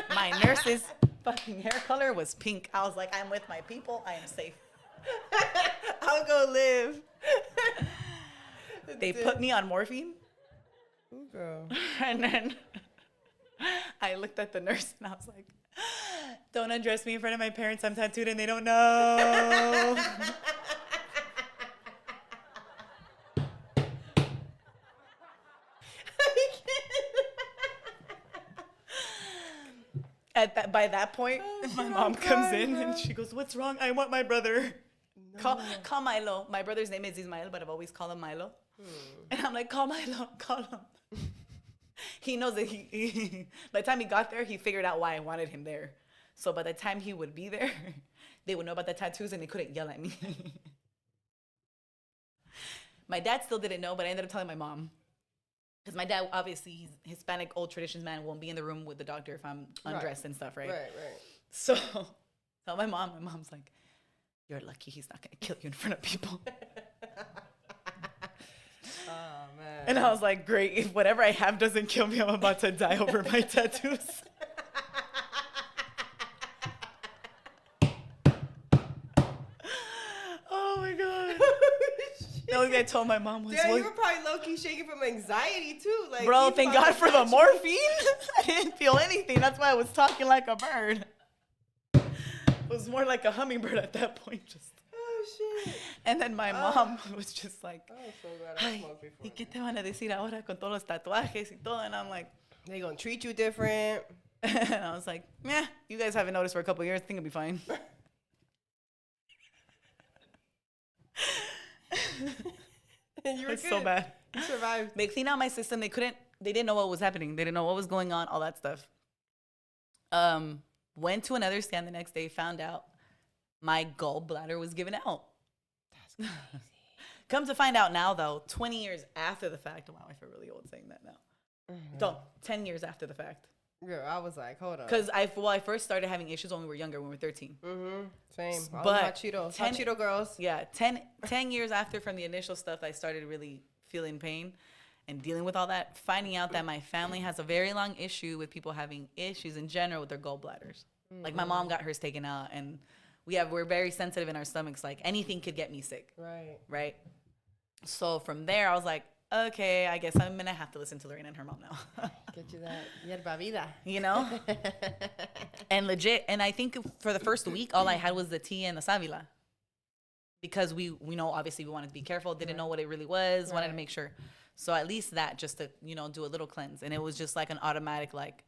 My nurse's fucking hair color was pink. I was like, I'm with my people, I am safe. I'll go live. They put me on morphine. Ooh, girl. And then I looked at the nurse, and I was like, don't undress me in front of my parents. I'm tattooed and they don't know. By that point, my mom comes in and she goes, what's wrong? I want my brother. No. Call Milo. My brother's name is Ismael, but I've always called him Milo. And I'm like, call Milo, call him. He knows that by the time he got there, he figured out why I wanted him there. So by the time he would be there, they would know about the tattoos and they couldn't yell at me. My dad still didn't know, but I ended up telling my mom. Because my dad, obviously, he's Hispanic, old traditions man, won't be in the room with the doctor if I'm undressed and stuff, right? Right. So tell my mom's like, you're lucky he's not going to kill you in front of people. Oh, man. And I was like, great, if whatever I have doesn't kill me, I'm about to die over my tattoos. Oh my God. The only thing I told my mom was, you were probably low-key shaking from anxiety too. Like, bro, thank God for the morphine. I didn't feel anything. That's why I was talking like a bird. It was more like a hummingbird at that point. Just. Oh, shit. And then my mom was just like, I was so glad I smoked before. ¿Y qué te van a decir ahora con todos los tatuajes y todo? And I'm like, they gonna treat you different. And I was like, yeah, you guys haven't noticed for a couple of years. I think it'll be fine. And you were It's good. so bad. You survived. They cleaned out my system. They didn't know what was happening. They didn't know what was going on, all that stuff. Went to another scan the next day, found out my gallbladder was given out. That's crazy. Come to find out now, though, 20 years after the fact. Wow, I feel really old saying that now. Mm-hmm. So, 10 years after the fact. Girl, I was like, hold on. Because I first started having issues when we were younger, when we were 13. Mm-hmm. Same. But hot Cheetos. Hot Cheeto girls. Yeah, 10 years after from the initial stuff, I started really feeling pain and dealing with all that, finding out that my family has a very long issue with people having issues in general with their gallbladders. Mm-hmm. Like my mom got hers taken out, and we're very sensitive in our stomachs. Like anything could get me sick. Right. Right. So from there, I was like, okay, I guess I'm gonna have to listen to Lorena and her mom now. Get you that yerba vida. You know? And legit, and I think for the first week, all I had was the tea and the savila. Because we know, obviously, we wanted to be careful, didn't know what it really was, wanted to make sure. So at least that, just to, you know, do a little cleanse. And it was just like an automatic, like,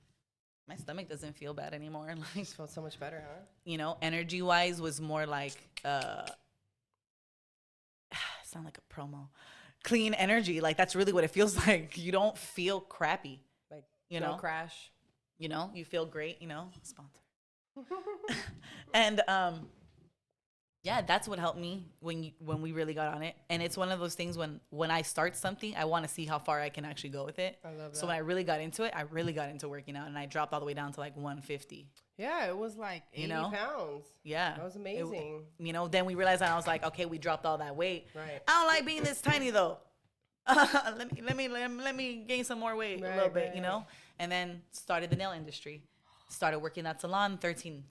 my stomach doesn't feel bad anymore. Like, It felt so much better, huh? you know, energy-wise was more like, sound like a promo. Clean energy. Like, that's really what it feels like. You don't feel crappy. Like, you no know? crash. You know, you feel great, you know, sponsor. And, yeah, that's what helped me when we really got on it. And it's one of those things when I start something, I want to see how far I can actually go with it. I love that. So when I really got into it, I really got into working out, and I dropped all the way down to like 150. Yeah, it was like 80 pounds. Yeah. That was amazing. You know, then we realized, and I was like, okay, we dropped all that weight. Right. I don't like being this tiny though. let me gain some more weight a little bit, you know? And then started the nail industry. Started working that salon 13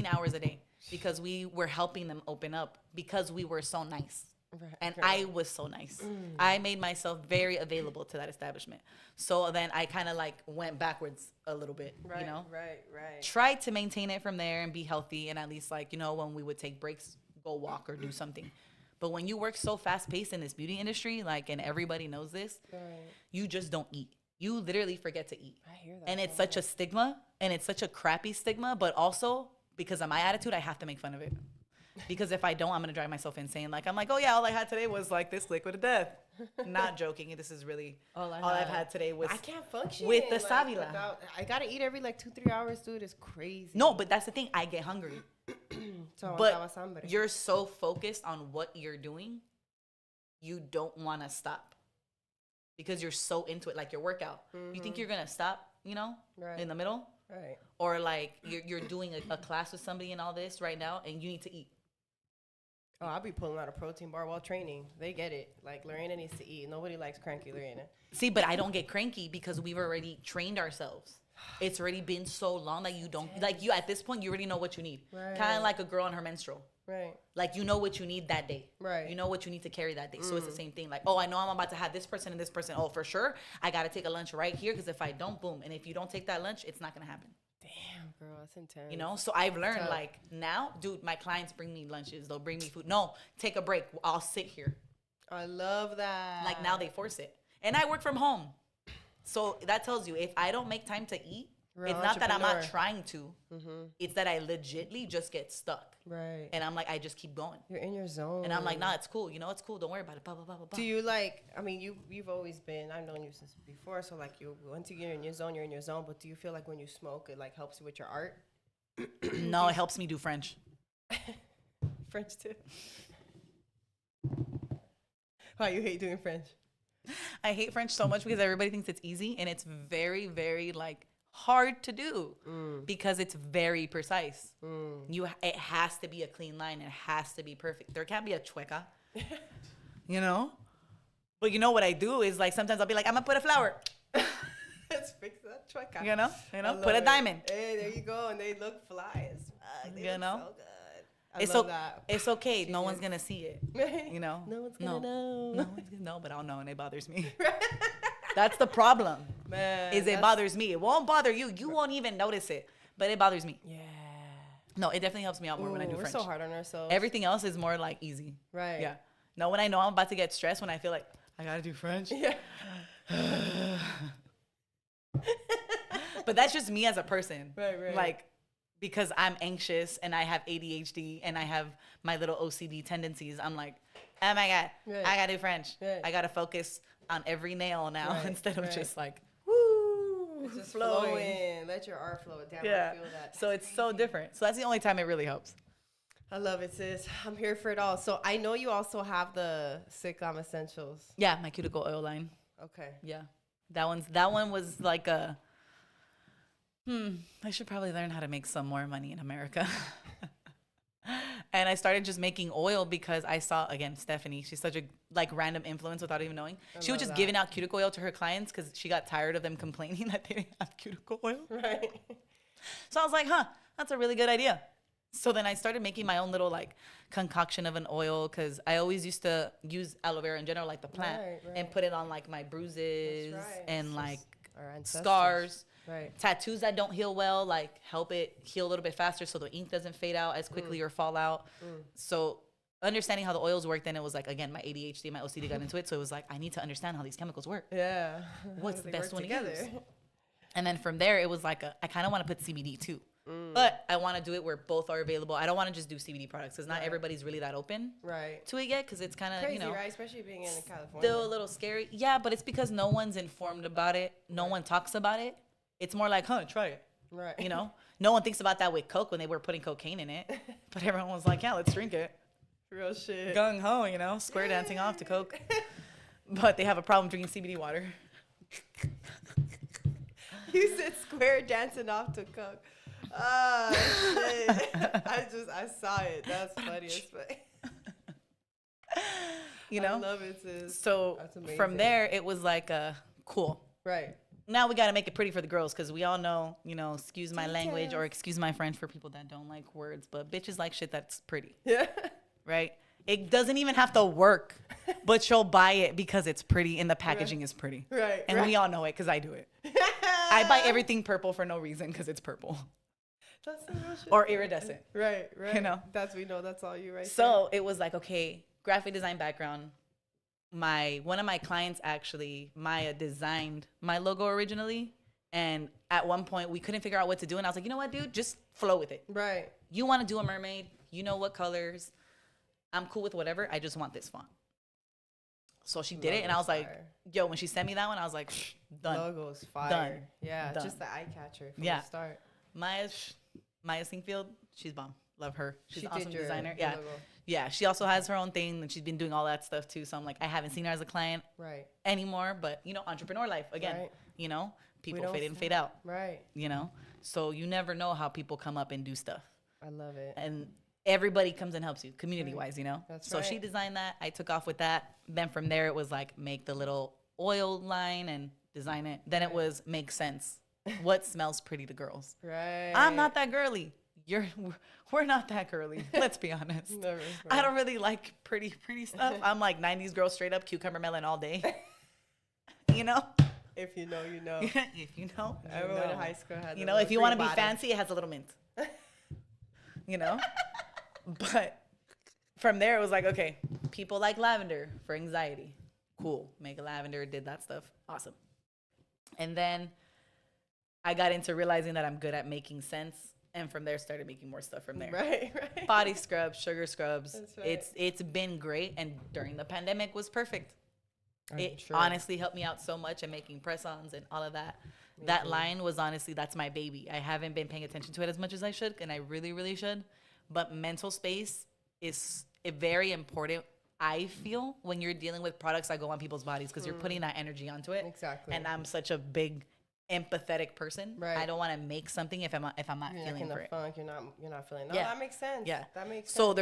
hours a day. Because we were helping them open up because we were so nice. Right. And I was so nice. I made myself very available to that establishment. So then I kind of like went backwards a little bit, you know? Right. Tried to maintain it from there and be healthy, and at least like, you know, when we would take breaks, go walk or do something. But when you work so fast paced in this beauty industry, like, and everybody knows this, you just don't eat. You literally forget to eat. I hear that. And it's such a stigma, and it's such a crappy stigma, but also because of my attitude, I have to make fun of it. Because if I don't, I'm going to drive myself insane. Like, I'm like, oh, yeah, all I had today was, like, this liquid of death. Not joking. This is really all I've had today was... I can't function. With the like, savila. I got to eat every, like, 2-3 hours, dude. It's crazy. No, but that's the thing. I get hungry. So but you're so focused on what you're doing, you don't want to stop. Because you're so into it, like your workout. You think you're going to stop, you know, in the middle? Right. Or like you're doing a class with somebody and all this right now, and you need to eat. Oh, I'll be pulling out a protein bar while training. They get it. Like, Lorena needs to eat. Nobody likes cranky Lorena. See, but I don't get cranky because we've already trained ourselves. It's already been so long that you don't, like, you at this point, you already know what you need. Right. Kind of like a girl on her menstrual. Right. Like, you know what you need that day. Right. You know what you need to carry that day. So it's the same thing. Like, oh, I know I'm about to have this person and this person. Oh, for sure. I got to take a lunch right here because if I don't, boom. And if you don't take that lunch, it's not going to happen. Damn, girl, that's intense. You know, so I've learned, like, now, dude, my clients bring me lunches. They'll bring me food. No, take a break. I'll sit here. I love that. Like, now they force it. And I work from home. So that tells you, if I don't make time to eat, it's not that I'm not trying to. It's that I legitly just get stuck. Right. And I'm like, I just keep going. You're in your zone. And I'm like, nah, it's cool. You know, it's cool. Don't worry about it. Blah, blah, blah, blah, blah. Do you like, I mean, you've always been, I've known you since before. So like once you're in your zone, you're in your zone. But do you feel like when you smoke, it like helps you with your art? No, it helps me do French. French too. Why you hate doing French? I hate French so much because everybody thinks it's easy. And it's very, very like hard to do because it's very precise. It has to be a clean line. It has to be perfect. There can't be a chueca, you know? But you know what I do is like sometimes I'll be like, I'm gonna put a flower. Let's fix that chueca. You know, put a diamond. Hey, there you go, and they look fly as fuck. They look so good. I love that. It's okay. No one's gonna see it. You know, no one's gonna know. No one's gonna know, but I'll know, and it bothers me. That's the problem. Man, it bothers me. It won't bother you. You won't even notice it, but it bothers me. Yeah. No, it definitely helps me out more when I do French. We're so hard on ourselves. Everything else is more like easy. Right. Yeah. No, when I know I'm about to get stressed, when I feel like I gotta do French. Yeah. But that's just me as a person. Right. Like, because I'm anxious and I have ADHD and I have my little OCD tendencies, I'm like, oh my God, I gotta do French. Right. I gotta focus on every nail now instead of just like, woo, it's just flowing. Let your art flow. Damn, yeah. I feel that. So it's so different. So that's the only time it really helps. I love it, sis. I'm here for it all. So I know you also have the Sitcom Essentials. Yeah, my cuticle oil line. Okay. Yeah. That one was like a, I should probably learn how to make some more money in America. And I started just making oil because I saw, again, Stephanie, she's such a like random influence without even knowing. She was just giving out cuticle oil to her clients because she got tired of them complaining that they didn't have cuticle oil. Right. So I was like, that's a really good idea. So then I started making my own little like concoction of an oil because I always used to use aloe vera in general, like the plant, and put it on like my bruises and like scars. Right. Tattoos that don't heal well, like help it heal a little bit faster so the ink doesn't fade out as quickly or fall out. So understanding how the oils work, then it was like, again, my ADHD, my OCD got into it. So it was like, I need to understand how these chemicals work. Yeah. What's the best one to use? And then from there, it was like, I kind of want to put CBD too. But I want to do it where both are available. I don't want to just do CBD products because not everybody's really that open to it yet because it's kind of, you know. Right? Especially being in California. Still a little scary. Yeah, but it's because no one's informed about it. No one talks about it. It's more like, try it. Right. You know? No one thinks about that with Coke when they were putting cocaine in it. But everyone was like, yeah, let's drink it. Real shit. Gung ho, you know? Square dancing off to Coke. But they have a problem drinking CBD water. You said square dancing off to Coke. Oh, shit. I saw it. That's funny as fuck. You know? I love it, sis. So from there, it was like, cool. Right. Now we got to make it pretty for the girls because we all know, you know, excuse my language or excuse my French for people that don't like words, but bitches like shit that's pretty. Yeah. Right? It doesn't even have to work, but she'll buy it because it's pretty and the packaging is pretty. Right. And we all know it because I do it. I buy everything purple for no reason because it's purple. That's the real shit. Or iridescent. Right. You know? That's all you, right? So it was like, okay, graphic design background. One of my clients actually, Maya, designed my logo originally. And at one point we couldn't figure out what to do. And I was like, you know what, dude, just flow with it. Right. You want to do a mermaid. You know what colors. I'm cool with whatever. I just want this font. So she did it. And I was like, yo, when she sent me that one, I was like, done. Logo's fire. Done. Yeah. Done. Just the eye catcher from the start. Maya Singfield, she's bomb. Love her. She's an awesome designer. Yeah. Logo. Yeah, she also has her own thing, and she's been doing all that stuff too. So I'm like, I haven't seen her as a client anymore, but you know, entrepreneur life again. You know, people fade in and fade out. Right. You know, so you never know how people come up and do stuff. I love it. And everybody comes and helps you, community wise. You know. That's so she designed that. I took off with that. Then from there, it was like make the little oil line and design it. Then it was make sense. What smells pretty to girls? Right. I'm not that girly. We're not that girly. Let's be honest. Never. I don't really like pretty stuff. I'm like 90s girl straight up, cucumber melon all day. You know? If you know, you know. If you know, everyone in high school had. You know, if you want to be fancy, it has a little mint. You know? But from there, it was like, okay, people like lavender for anxiety. Cool. Make a lavender, did that stuff. Awesome. And then I got into realizing that I'm good at making sense. And from there, started making more stuff from there. Right. Body scrubs, sugar scrubs. That's right. It's been great. And during the pandemic was perfect. It honestly helped me out so much in making press-ons and all of that. That line was honestly, that's my baby. I haven't been paying attention to it as much as I should. And I really, really should. But mental space is very important, I feel, when you're dealing with products that go on people's bodies. Because you're putting that energy onto it. Exactly. And I'm such a big empathetic person. Right. I don't want to make something if I'm not feeling for it. Funk, you're not feeling. No, that makes sense. Yeah, that makes sense. So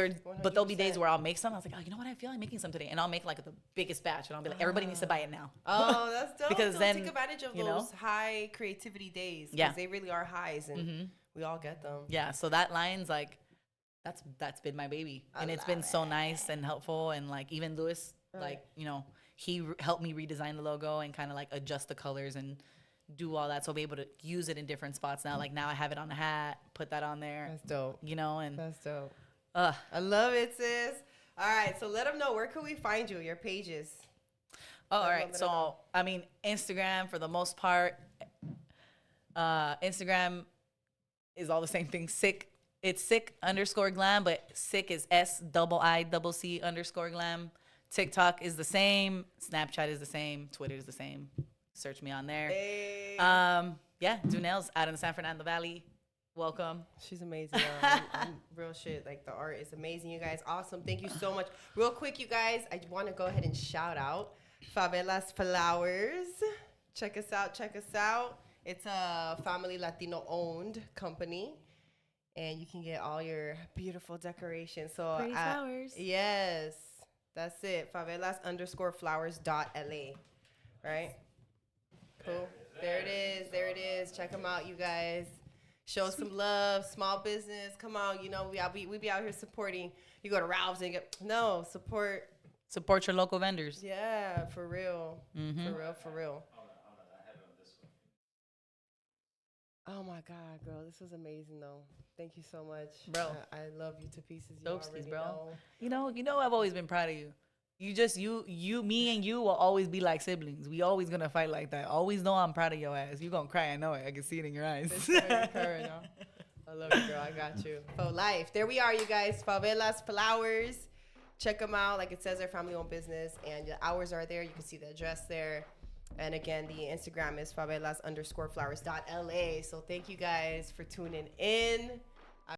but there'll be days where I'll make some. I was like, oh, you know what? I feel like making some today, and I'll make like the biggest batch, and I'll be like, everybody needs to buy it now. Oh, that's dope. Because then take advantage of those high creativity days. Because they really are highs, and we all get them. Yeah. So that line's like, that's been my baby, and it's been so nice and helpful, and like even Lewis, like you know, he helped me redesign the logo and kind of like adjust the colors and do all that, so I'll be able to use it in different spots now. Like now I have it on a hat, put that on there. That's dope. You know, and that's dope. I love it, sis. All right, so let them know, where can we find you, your pages? All right, so I mean, Instagram for the most part. Instagram is all the same thing. It's sick_glam, but sick is SIICC_glam. TikTok is the same. Snapchat is the same. Twitter is the same. Search me on there. Hey. Yeah, do nails out in the San Fernando Valley. Welcome. She's amazing. I'm real shit. Like the art is amazing, you guys. Awesome. Thank you so much. Real quick, you guys, I want to go ahead and shout out Favela's Flowers. Check us out. It's a family Latino owned company. And you can get all your beautiful decorations. So pretty flowers. Yes. That's it. Favelas_flowers.la. Right? Cool. There it is. Check them out, you guys. Show some love, small business. Come on, you know, we be out here supporting. You go to Ralph's and get, no, support. Support your local vendors. Yeah, for real. For real, for real. Oh my God, girl, this was amazing though. Thank you so much, bro. I love you to pieces. You Stokeskis, bro. know. You know, I've always been proud of you. Me and you will always be like siblings. We always gonna fight like that. Always know I'm proud of your ass. You gonna cry, I know it. I can see it in your eyes. I love you, girl. I got you. For life. There we are, you guys. Favelas Flowers. Check them out. Like it says, they're family-owned business, and the hours are there. You can see the address there. And again, the Instagram is favelas_flowers.la. So thank you guys for tuning in.